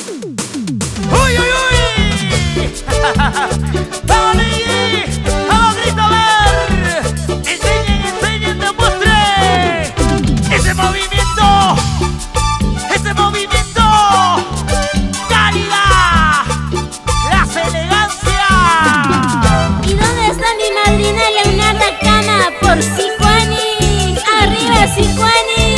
¡Uy, uy, uy! ¡Vamos, Lili! ¡Vamos, grito, a ver! ¡Enseñen, enseñen, demuestren! ¡Ese movimiento! ¡Ese movimiento! ¡Calidad! ¡Las elegancias! ¿Y dónde está mi madrina Leonardo Cama? Por Sicuani. ¡Arriba, Sicuani!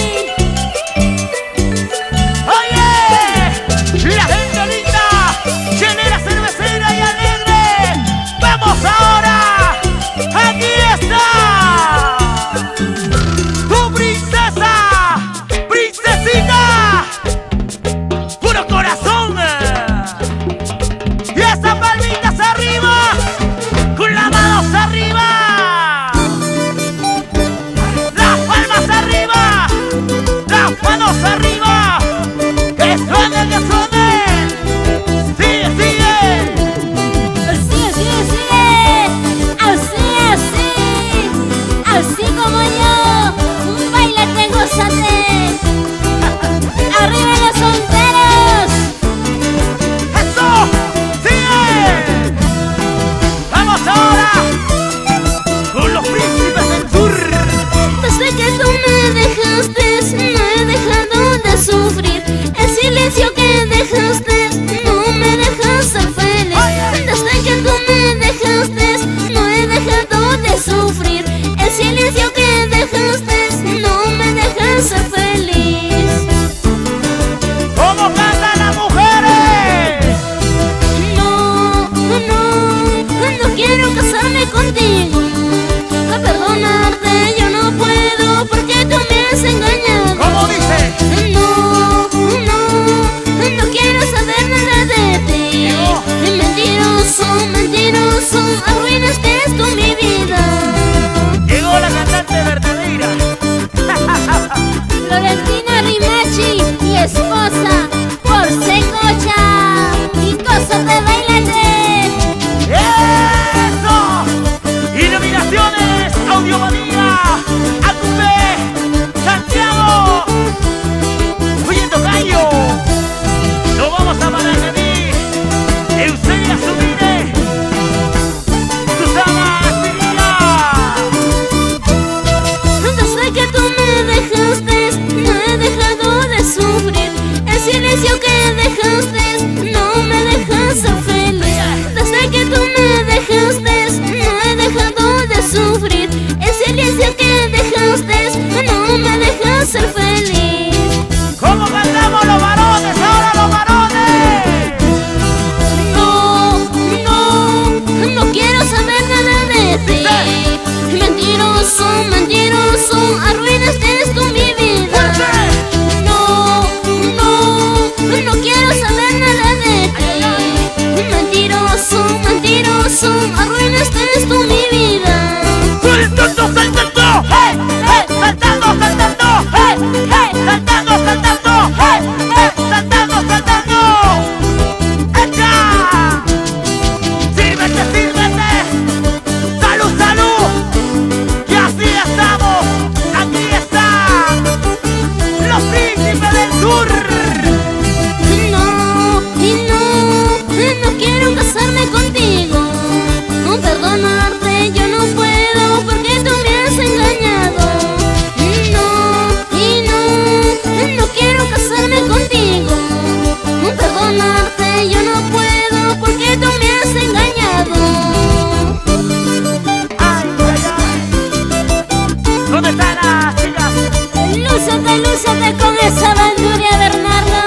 Lúcete con esa bandurria, Bernardo.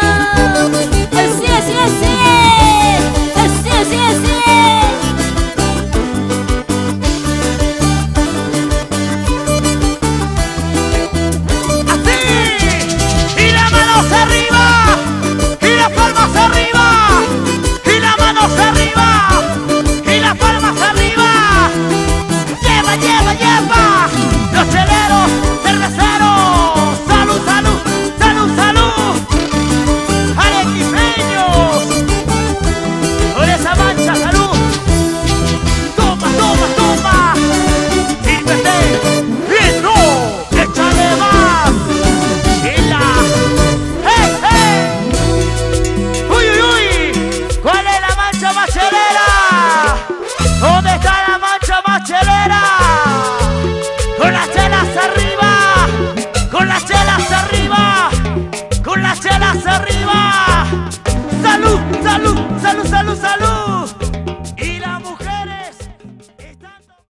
Así, así, así. Así, así, así. ¿Dónde está la mancha machelera? Con las chelas arriba, con las chelas arriba, con las chelas arriba. Salud, salud, salud, salud, salud.